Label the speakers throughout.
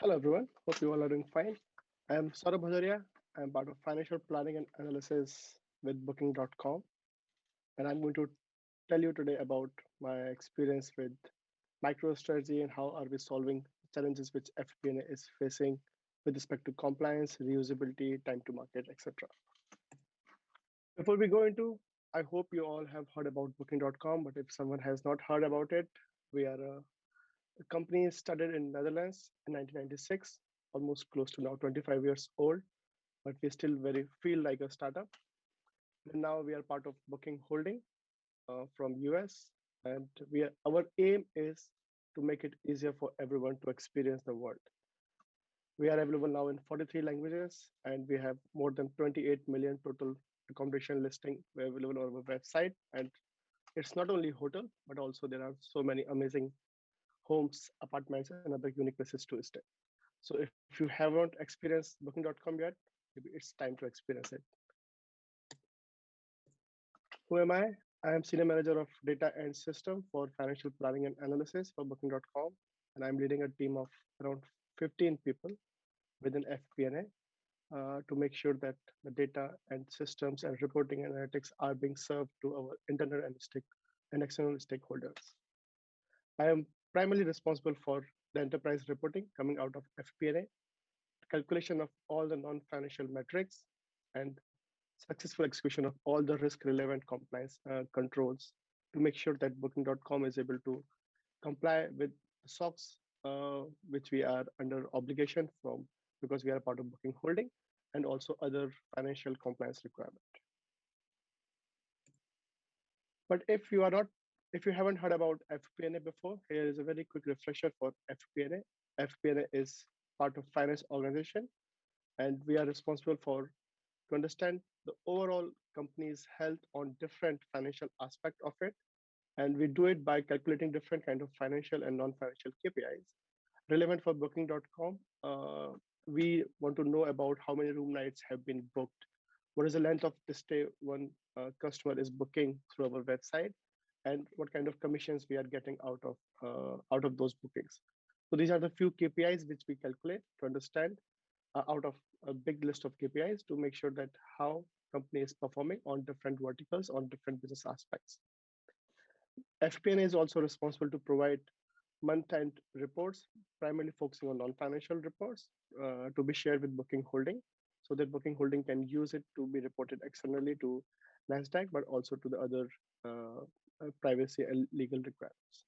Speaker 1: Hello everyone, hope you all are doing fine. I am Saurabh Bhajaria. I am part of financial planning and analysis with Booking.com, and I'm going to tell you today about my experience with MicroStrategy and how are we solving challenges which FP&A is facing with respect to compliance, reusability, time to market, etc. Before we go into, I hope you all have heard about Booking.com, but if someone has not heard about it, we are a company started in Netherlands in 1996, almost close to now 25 years old, but we still very feel like a startup. And now we are part of Booking Holding from US, and our aim is to make it easier for everyone to experience the world. We are available now in 43 languages, and we have more than 28 million total accommodation listing available on our website. And it's not only hotel, but also there are so many amazing homes, apartments, and other unique places to stay. So if you haven't experienced Booking.com yet, maybe it's time to experience it. Who am I? I am Senior Manager of Data and System for Financial Planning and Analysis for Booking.com, and I'm leading a team of around 15 people within FP&A to make sure that the data and systems and reporting analytics are being served to our internal and external stakeholders. I am primarily responsible for the enterprise reporting coming out of FP&A, calculation of all the non-financial metrics, and successful execution of all the risk relevant compliance controls to make sure that Booking.com is able to comply with the SOX, which we are under obligation from because we are a part of Booking Holding, and also other financial compliance requirement. But if you haven't heard about FP&A before, here is a very quick refresher for FP&A. FP&A is part of finance organization, and we are responsible for to understand the overall company's health on different financial aspect of it. And we do it by calculating different kind of financial and non-financial KPIs. Relevant for Booking.com, we want to know about how many room nights have been booked, what is the length of the stay one customer is booking through our website, and what kind of commissions we are getting out of those bookings. So these are the few KPIs which we calculate to understand out of a big list of KPIs to make sure that how company is performing on different verticals on different business aspects. FP&A is also responsible to provide month-end reports, primarily focusing on non-financial reports to be shared with Booking Holding, so that Booking Holding can use it to be reported externally to NASDAQ, but also to the other privacy and legal requirements.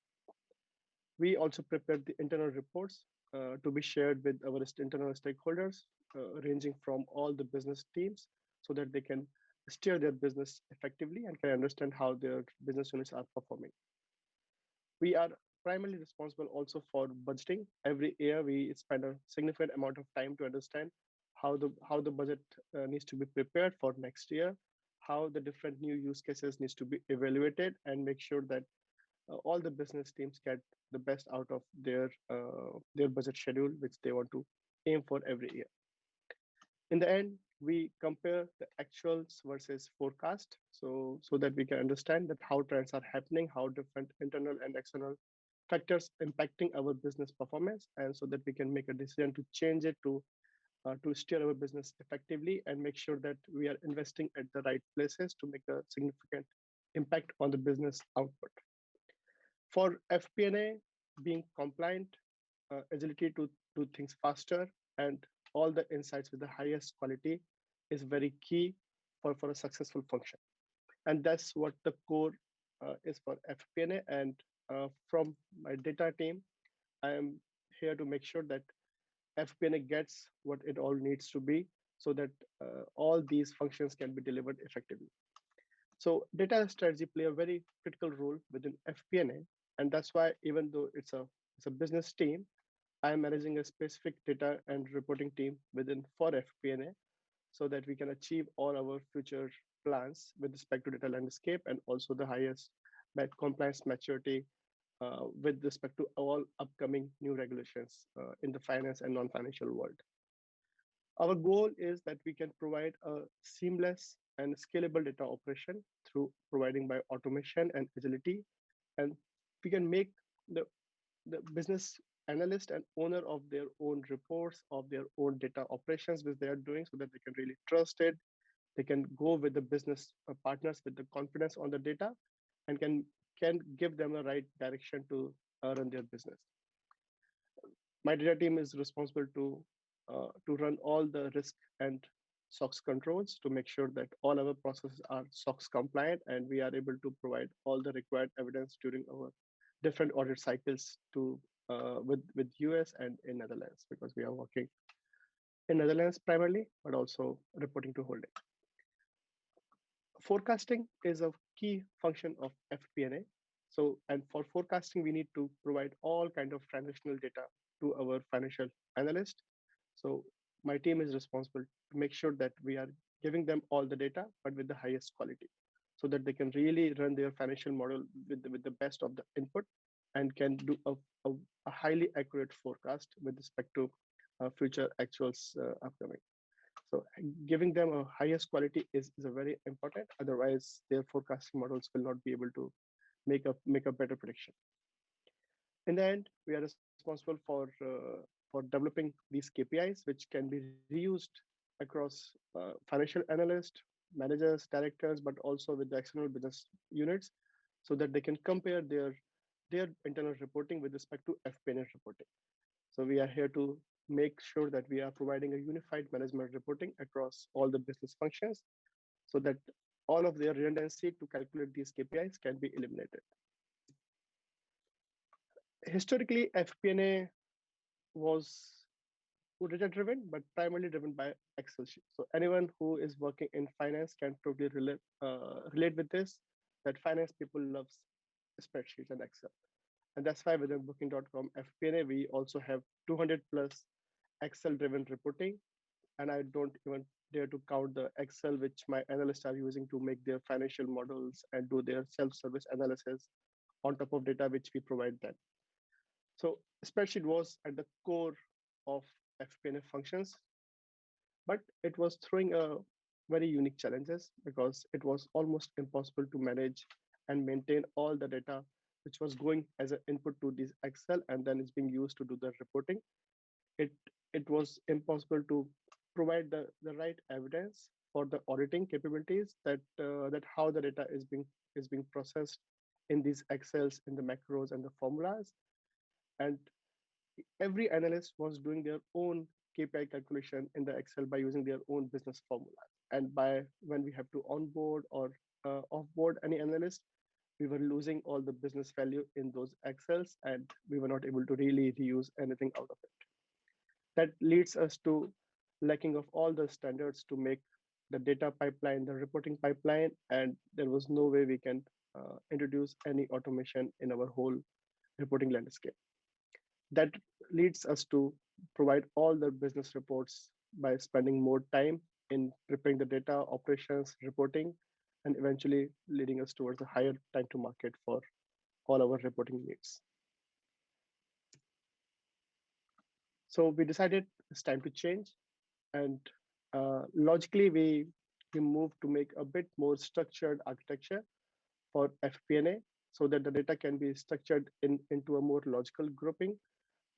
Speaker 1: We also prepare the internal reports to be shared with our internal stakeholders, ranging from all the business teams, so that they can steer their business effectively and can understand how their business units are performing. We are primarily responsible also for budgeting. Every year, we spend a significant amount of time to understand how the budget needs to be prepared for next year, how the different new use cases needs to be evaluated, and make sure that all the business teams get the best out of their budget schedule, which they want to aim for every year. In the end, we compare the actuals versus forecast, so that we can understand that how trends are happening, how different internal and external factors impacting our business performance, and so that we can make a decision to change it to steer our business effectively and make sure that we are investing at the right places to make a significant impact on the business output. For FP&A, being compliant, agility to do things faster, and all the insights with the highest quality is very key for a successful function. And that's what the core is for FP&A. And from my data team, I am here to make sure that FP&A gets what it all needs to be so that all these functions can be delivered effectively. So data strategy play a very critical role within FP&A, and that's why even though it's a business team, I am managing a specific data and reporting team within for FP&A, so that we can achieve all our future plans with respect to data landscape and also the highest compliance maturity with respect to all upcoming new regulations in the finance and non-financial world. Our goal is that we can provide a seamless and scalable data operation through providing by automation and agility, and we can make the business analyst and owner of their own reports, of their own data operations, which they are doing, so that they can really trust it. They can go with the business partners with the confidence on the data, and can give them the right direction to run their business. My data team is responsible to run all the risk and SOX controls to make sure that all our processes are SOX compliant, and we are able to provide all the required evidence during our different audit cycles to with US and in Netherlands, because we are working in Netherlands primarily, but also reporting to holding. Forecasting is a key function of FP&A. So, and for forecasting, we need to provide all kind of transactional data to our financial analyst. So my team is responsible to make sure that we are giving them all the data, but with the highest quality, so that they can really run their financial model with the best of the input, and can do a highly accurate forecast with respect to future actuals upcoming. So giving them a highest quality is a very important. Otherwise, their forecasting models will not be able to make a better prediction. In the end, we are responsible for developing these KPIs, which can be reused across financial analysts, managers, directors, but also with the external business units, so that they can compare their internal reporting with respect to FP&A reporting. So we are here to make sure that we are providing a unified management reporting across all the business functions, so that all of their redundancy to calculate these KPIs can be eliminated. Historically, FP&A was data driven, but primarily driven by Excel sheets. So anyone who is working in finance can totally relate with this, that finance people loves spreadsheets and Excel. And that's why within booking.com FP&A, we also have 200 plus Excel driven reporting. And I don't even dare to count the Excel which my analysts are using to make their financial models and do their self-service analysis on top of data which we provide them. So spreadsheet was at the core of FP&A functions, but it was throwing a very unique challenges, because it was almost impossible to manage and maintain all the data which was going as an input to this Excel and then is being used to do the reporting. It it was impossible to provide the right evidence for the auditing capabilities, that how the data is being processed in these Excels, in the macros and the formulas. And every analyst was doing their own KPI calculation in the Excel by using their own business formulas. And by when we have to onboard or offboard any analyst, we were losing all the business value in those Excels, and we were not able to really reuse anything out of it. That leads us to lacking of all the standards to make the data pipeline, the reporting pipeline, and there was no way we can introduce any automation in our whole reporting landscape. That leads us to provide all the business reports by spending more time in preparing the data, operations, reporting, and eventually leading us towards a higher time to market for all our reporting needs. So we decided it's time to change, and logically we moved to make a bit more structured architecture for FP&A, so that the data can be structured into a more logical grouping.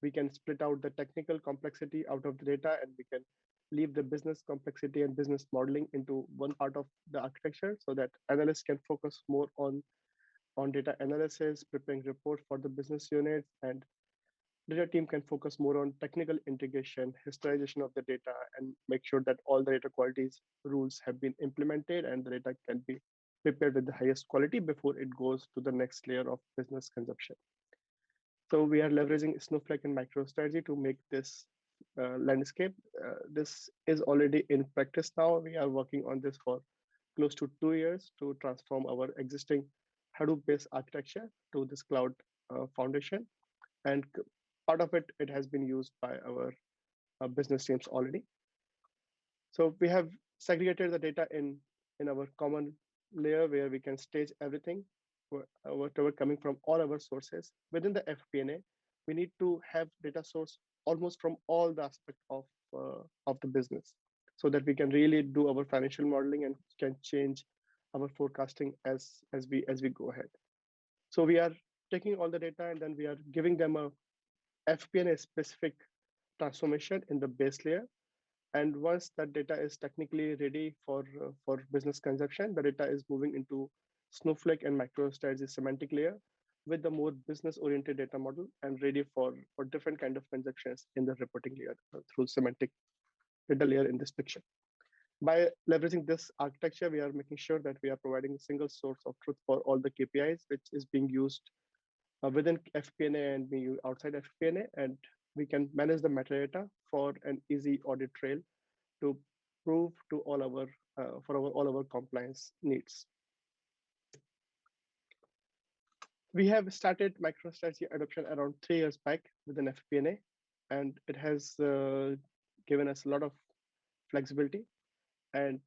Speaker 1: We can split out the technical complexity out of the data, and we can leave the business complexity and business modeling into one part of the architecture, so that analysts can focus more on data analysis, preparing report for the business units, and data team can focus more on technical integration, historization of the data, and make sure that all the data qualities rules have been implemented and the data can be prepared with the highest quality before it goes to the next layer of business consumption. So we are leveraging Snowflake and MicroStrategy to make this landscape. This is already in practice now. We are working on this for close to 2 years to transform our existing Hadoop-based architecture to this cloud foundation. And part of it has been used by our business teams already. So we have segregated the data in our common layer where we can stage everything, whatever coming from all our sources. Within the FP&A, we need to have data source almost from all the aspect of the business, so that we can really do our financial modeling and can change our forecasting as we go ahead. So we are taking all the data, and then we are giving them FP&A specific transformation in the base layer. And once that data is technically ready for business consumption, the data is moving into Snowflake and MicroStrategy semantic layer with the more business oriented data model and ready for different kind of consumptions in the reporting layer through semantic data layer in this picture. By leveraging this architecture, we are making sure that we are providing a single source of truth for all the KPIs, which is being used within FP&A and being used outside FP&A, and we can manage the metadata for an easy audit trail to prove to all our all our compliance needs. We have started MicroStrategy adoption around 3 years back within FP&A, and it has given us a lot of flexibility. And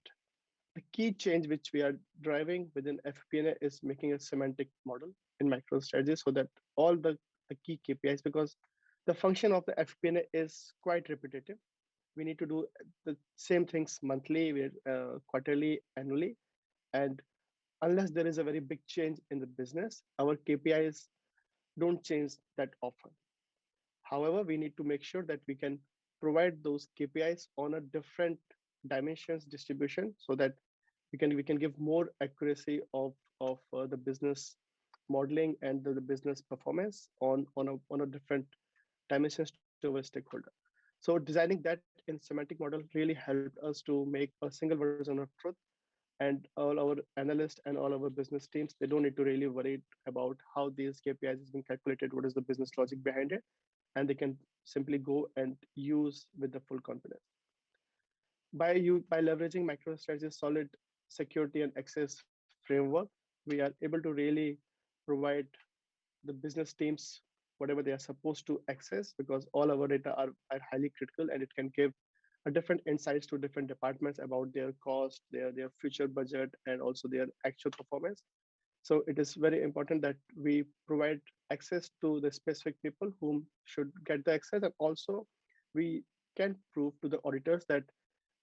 Speaker 1: the key change which we are driving within FP&A is making a semantic model in MicroStrategy so that all the key KPIs, because the function of the FP&A is quite repetitive. We need to do the same things monthly, quarterly, annually, and unless there is a very big change in the business, our KPIs don't change that often. However, we need to make sure that we can provide those KPIs on a different dimensions distribution so that we can give more accuracy of the business modeling and the business performance on a different dimensions to our stakeholder. So designing that in semantic model really helped us to make a single version of truth, and all our analysts and all our business teams, they don't need to really worry about how these KPIs is being calculated, what is the business logic behind it, and they can simply go and use with the full confidence. By leveraging MicroStrategy's solid security and access framework, we are able to really provide the business teams whatever they are supposed to access, because all our data are highly critical, and it can give a different insights to different departments about their cost, their future budget, and also their actual performance. So it is very important that we provide access to the specific people whom should get the access, and also we can prove to the auditors that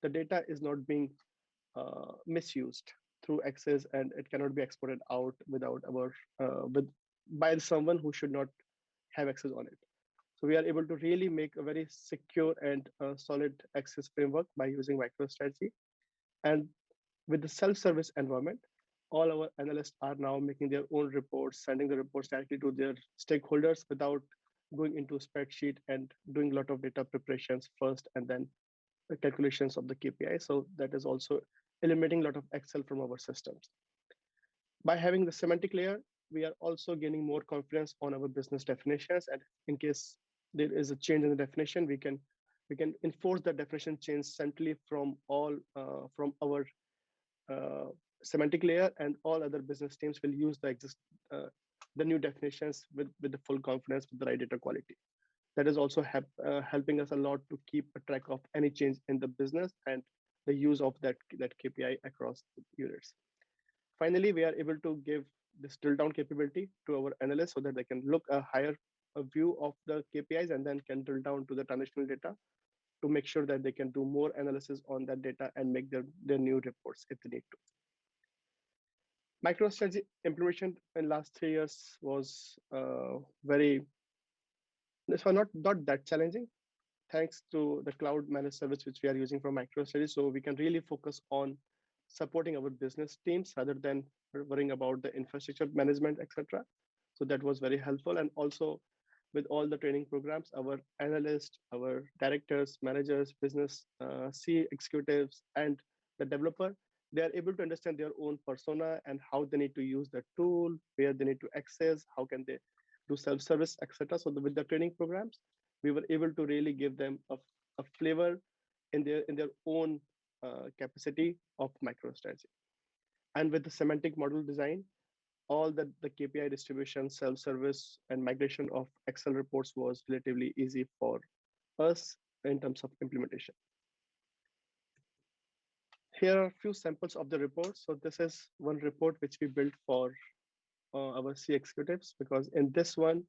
Speaker 1: the data is not being misused through access, and it cannot be exported out without our with by someone who should not have access on it. So we are able to really make a very secure and solid access framework by using MicroStrategy. And with the self-service environment, all our analysts are now making their own reports, sending the reports directly to their stakeholders without going into a spreadsheet and doing a lot of data preparations first and then the calculations of the KPI. So that is also eliminating a lot of Excel from our systems. By having the semantic layer, we are also gaining more confidence on our business definitions. And in case there is a change in the definition, we can enforce the definition change centrally from from our semantic layer, and all other business teams will use the new definitions with the full confidence with the right data quality. That is also helping us a lot to keep a track of any change in the business and the use of that KPI across units. Finally, we are able to give this drill down capability to our analysts so that they can look a view of the KPIs and then can drill down to the transactional data to make sure that they can do more analysis on that data and make their new reports if they need to. MicroStrategy implementation in last 3 years was this was not that challenging, thanks to the cloud managed service which we are using from MicroStrategy. So we can really focus on supporting our business teams rather than worrying about the infrastructure management, etc. So that was very helpful. And also with all the training programs, our analysts, our directors, managers, business C executives, and the developer, they are able to understand their own persona and how they need to use the tool, where they need to access, how can they do self-service, etc. So with the training programs, we were able to really give them a flavor in their own capacity of MicroStrategy. And with the semantic model design, all the KPI distribution, self-service, and migration of Excel reports was relatively easy for us in terms of implementation. Here are a few samples of the reports. So this is one report which we built for our C executives, because in this one,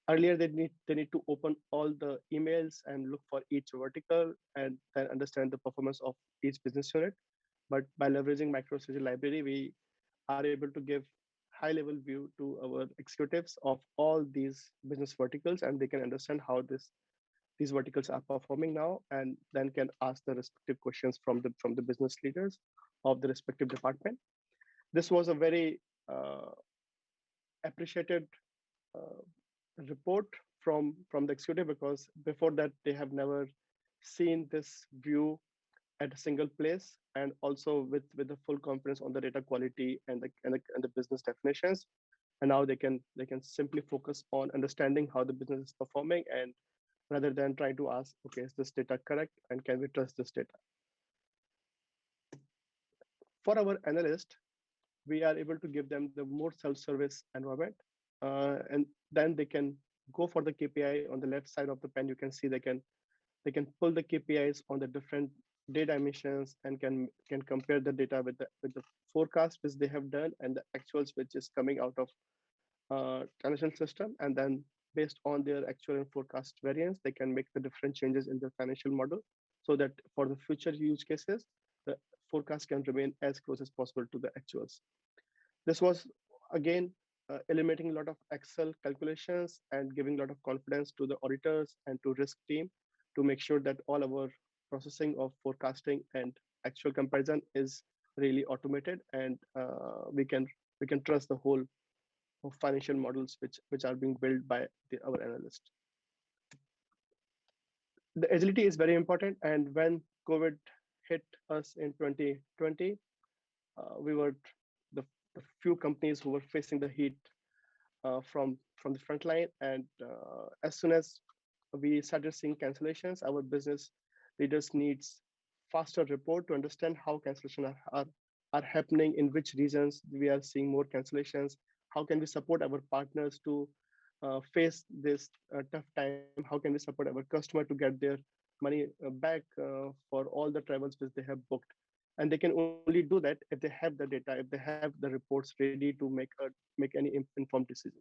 Speaker 1: earlier they need to open all the emails and look for each vertical and then understand the performance of each business unit. But by leveraging MicroStrategy library, we are able to give high level view to our executives of all these business verticals, and they can understand how these verticals are performing now, and then can ask the respective questions from the business leaders of the respective department. This was a very appreciated uh, report from the executive, because before that they have never seen this view at a single place, and also with the full confidence on the data quality and the business definitions. And now they can simply focus on understanding how the business is performing, and rather than trying to ask, okay, is this data correct and can we trust this data? For our analyst, we are able to give them the more self-service environment, and then they can go for the KPI. On the left side of the pen, you can see they can pull the KPIs on the different data emissions, and can compare the data with the forecast which they have done and the actuals which is coming out of financial system. And then based on their actual and forecast variance, they can make the different changes in the financial model, so that for the future use cases, the forecast can remain as close as possible to the actuals. This was again eliminating a lot of Excel calculations and giving a lot of confidence to the auditors and to risk team, to make sure that all our processing of forecasting and actual comparison is really automated, and we can trust the whole of financial models which are being built by our analysts. The agility is very important, and when COVID hit us in 2020, we were the few companies who were facing the heat from the front line. And as soon as we started seeing cancellations, our business leaders needs faster report to understand how cancellations are happening, in which regions we are seeing more cancellations, how can we support our partners to face this tough time, how can we support our customer to get their money back for all the travels which they have booked. And they can only do that if they have the data, if they have the reports ready to make any informed decision.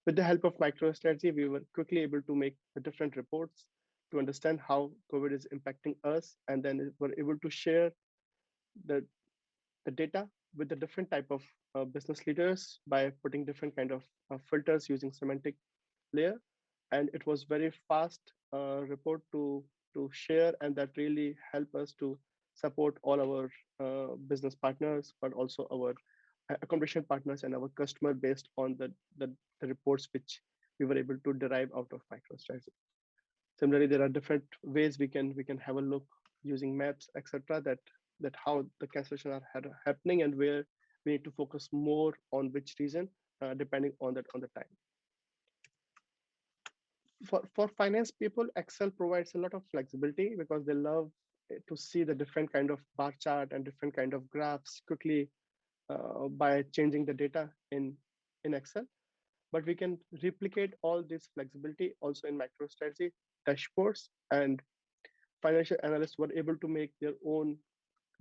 Speaker 1: With the help of MicroStrategy, we were quickly able to make the different reports to understand how COVID is impacting us, and then we're able to share the, the data with the different type of business leaders by putting different kind of filters using semantic layer. And it was very fast report to share, and that really helped us to support all our business partners, but also our accommodation partners and our customer, based on the reports which we were able to derive out of MicroStrategy. Similarly, there are different ways we can have a look using maps, etc. That how the cancellation are happening, and where we need to focus more on which region, depending on the time. For finance people, Excel provides a lot of flexibility, because they love to see the different kind of bar chart and different kind of graphs quickly by changing the data in Excel. But we can replicate all this flexibility also in MicroStrategy dashboards, and financial analysts were able to make their own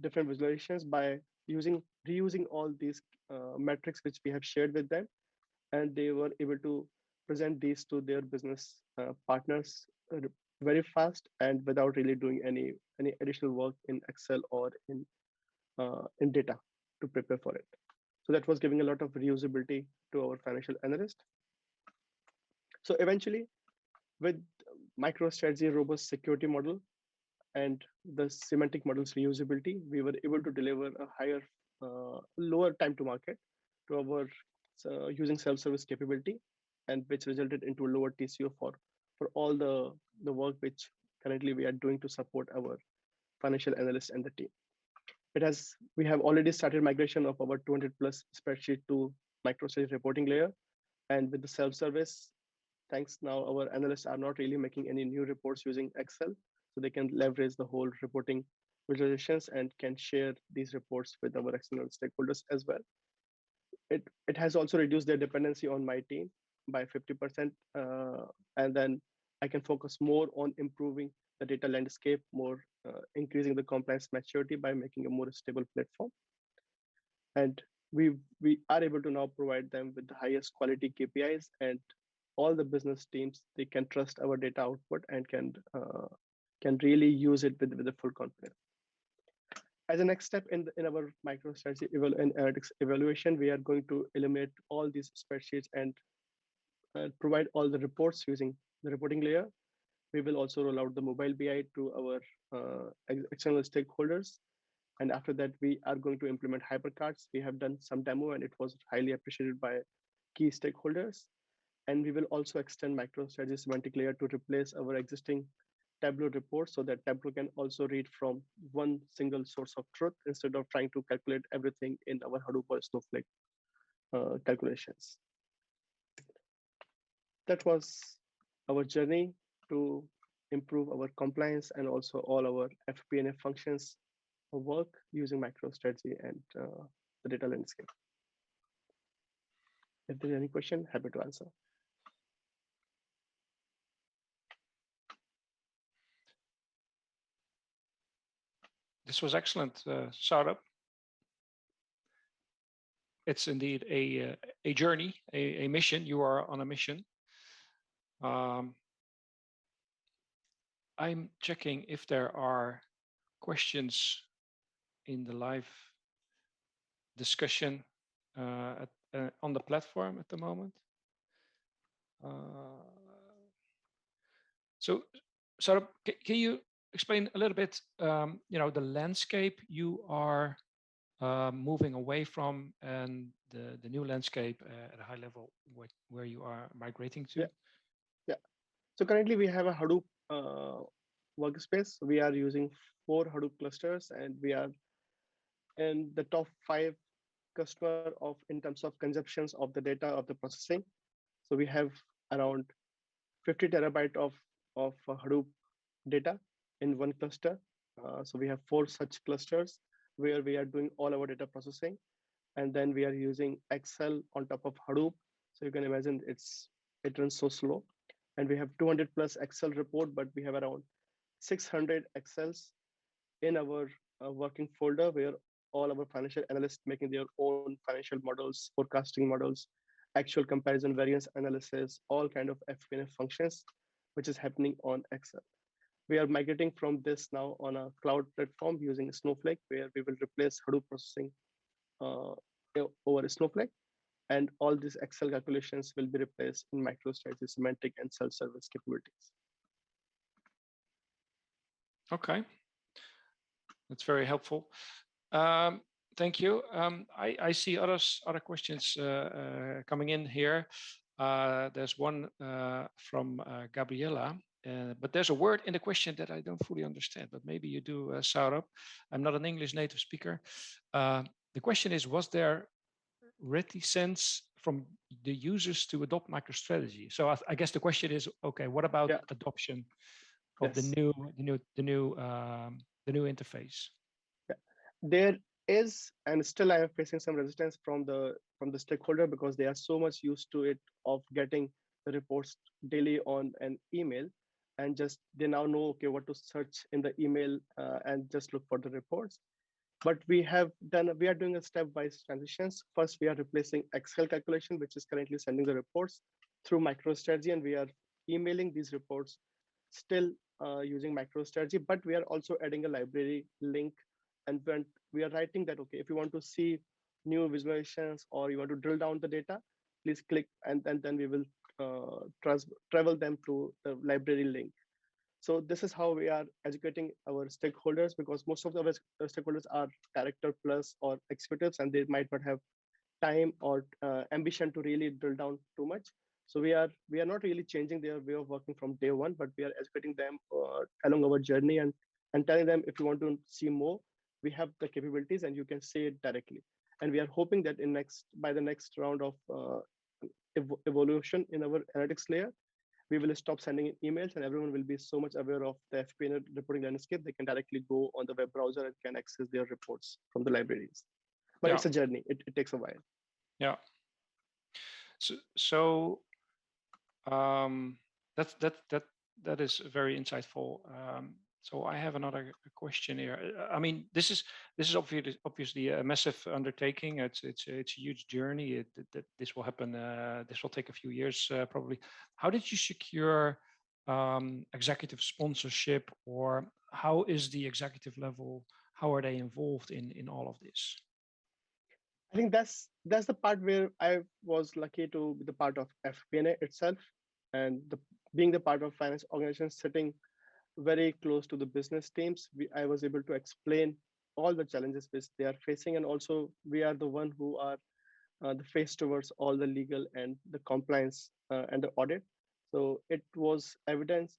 Speaker 1: different visualizations by reusing all these metrics which we have shared with them, and they were able to present these to their business partners very fast, and without really doing any additional work in Excel or in data to prepare for it. So that was giving a lot of reusability to our financial analyst. So eventually, with MicroStrategy robust security model and the semantic model's reusability, we were able to deliver a lower time to market to our using self-service capability, and which resulted into a lower TCO for all the work which currently we are doing to support our financial analysts and the team. We have already started migration of our 200 plus spreadsheet to MicroStrategy reporting layer, and with the self-service, thanks now our analysts are not really making any new reports using Excel, so they can leverage the whole reporting visualizations and can share these reports with our external stakeholders as well. It has also reduced their dependency on my team by 50%, and then I can focus more on improving the data landscape, more increasing the compliance maturity by making a more stable platform. And we are able to now provide them with the highest quality KPIs, and all the business teams, they can trust our data output and can really use it with the full confidence. As a next step in our MicroStrategy and analytics evaluation, we are going to eliminate all these spreadsheets and provide all the reports using the reporting layer. We will also roll out the mobile BI to our external stakeholders. And after that, we are going to implement hypercards. We have done some demo and it was highly appreciated by key stakeholders. And we will also extend MicroStrategy Semantic Layer to replace our existing Tableau report so that Tableau can also read from one single source of truth instead of trying to calculate everything in our Hadoop or Snowflake calculations. That was our journey to improve our compliance and also all our FP&A functions of work using MicroStrategy and the data landscape. If there's any question, happy to answer.
Speaker 2: This was excellent, Saurabh. It's indeed a journey, a mission. You are on a mission. I'm checking if there are questions in the live discussion on the platform at the moment. So, Saurabh, can you explain a little bit, the landscape you are moving away from and the new landscape at a high level where you are migrating to?
Speaker 1: Yeah. So currently we have a Hadoop workspace. We are using 4 Hadoop clusters and we are in the top 5 customer of in terms of consumptions of the data of the processing. So we have around 50 terabyte of Hadoop data in one cluster. So we have 4 such clusters where we are doing all our data processing. And then we are using Excel on top of Hadoop. So you can imagine it runs so slow. And we have 200 plus Excel report, but we have around 600 Excels in our working folder where all our financial analysts making their own financial models, forecasting models, actual comparison variance analysis, all kind of FP&A functions, which is happening on Excel. We are migrating from this now on a cloud platform using Snowflake, where we will replace Hadoop processing over Snowflake. And all these Excel calculations will be replaced in MicroStrategy semantic and self-service capabilities.
Speaker 2: Okay, that's very helpful. Thank you. I see other questions coming in here. There's one from Gabriela, but there's a word in the question that I don't fully understand, but maybe you do, Saurabh. I'm not an English native speaker. The question is, was there reticence from the users to adopt MicroStrategy? So I guess the question is, okay, what about adoption of the new interface?
Speaker 1: Yeah. There is, and still I am facing some resistance from the stakeholder because they are so much used to it of getting the reports daily on an email, and just they now know okay what to search in the email and just look for the reports. But we are doing a stepwise transitions. First, we are replacing Excel calculation, which is currently sending the reports through MicroStrategy, and we are emailing these reports still using MicroStrategy, but we are also adding a library link. And when we are writing that, okay, if you want to see new visualizations or you want to drill down the data, please click, and then we will travel them to the library link. So this is how we are educating our stakeholders, because most of our stakeholders are director plus or executives, and they might not have time or ambition to really drill down too much. So we are not really changing their way of working from day one, but we are educating them along our journey and telling them if you want to see more, we have the capabilities and you can say it directly. And we are hoping that by the next round of evolution in our analytics layer, we will stop sending emails and everyone will be so much aware of the FP&A reporting landscape, they can directly go on the web browser and can access their reports from the libraries. But it's a journey. It takes a while.
Speaker 2: Yeah. So that is very insightful. So I have another question here. I mean, this is obviously a massive undertaking. It's a huge journey. This will happen. This will take a few years probably. How did you secure executive sponsorship, or how is the executive level? how are they involved in all of this?
Speaker 1: I think that's the part where I was lucky to be the part of FP&A itself, and being the part of finance organization sitting very close to the business teams. I was able to explain all the challenges which they are facing, and also we are the one who are the face towards all the legal and the compliance and the audit. So it was evident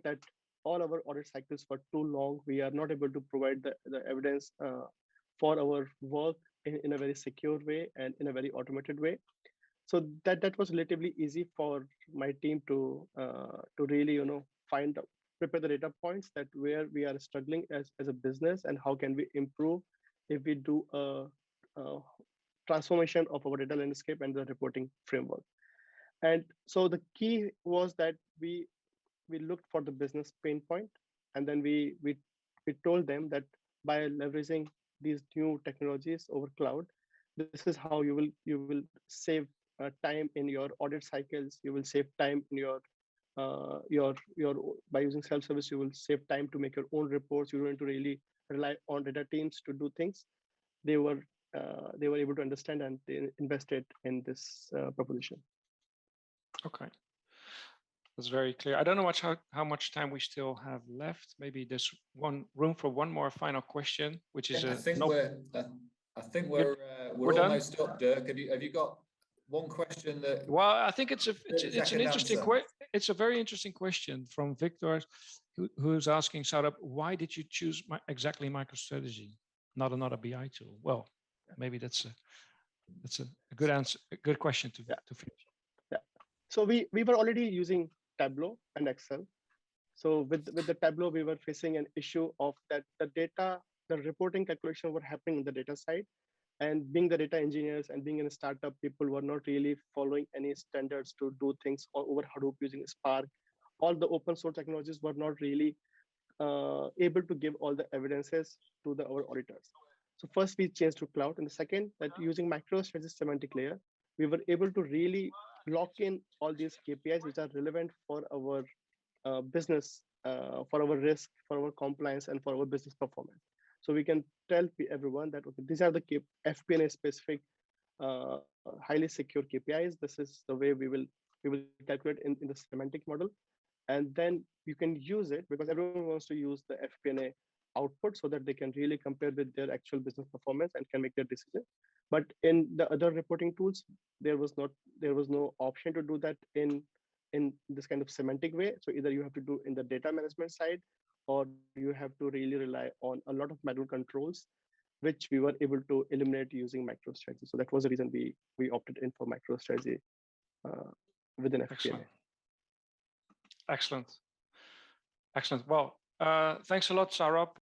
Speaker 1: that all our audit cycles were too long. We are not able to provide the evidence for our work in a very secure way and in a very automated way. So that was relatively easy for my team to really find prepare the data points that where we are struggling as a business and how can we improve if we do a transformation of our data landscape and the reporting framework. And so the key was that we looked for the business pain point, and then we told them that by leveraging these new technologies over cloud, this is how you will save time in your audit cycles. You will save time in your by using self-service. You will save time to make your own reports. You don't need to really rely on data teams to do things. They were able to understand, and they invested in this proposition.
Speaker 2: Okay, that's very clear. I don't know how much time we still have left. Maybe there's room for one more final question, which is
Speaker 3: I think we're
Speaker 2: done?
Speaker 3: almost up, Dirk. Have you got one question that?
Speaker 2: Well, I think it's an interesting question. It's a very interesting question from Victor, who's asking Saurabh, why did you choose exactly MicroStrategy, not another BI tool? Well, maybe that's a good answer, a good question to finish.
Speaker 1: Yeah. So we were already using Tableau and Excel. So with the Tableau, we were facing an issue of that the reporting calculation were happening in the data side. And being the data engineers and being in a startup, people were not really following any standards to do things over Hadoop using Spark. All the open source technologies were not really able to give all the evidences to our auditors. So first we changed to cloud, and the second that using MicroStrategy Semantic Layer, we were able to really lock in all these KPIs which are relevant for our business, for our risk, for our compliance, and for our business performance. So we can tell everyone that okay, these are the FP&A specific, highly secure KPIs. This is the way we will calculate in the semantic model, and then you can use it because everyone wants to use the FP&A output so that they can really compare with their actual business performance and can make their decision. But in the other reporting tools, there was no option to do that in this kind of semantic way. So either you have to do in the data management side, or you have to really rely on a lot of manual controls, which we were able to eliminate using MicroStrategy. So that was the reason we opted in for MicroStrategy within FP&A.
Speaker 2: Excellent. Well, thanks a lot, Saurabh.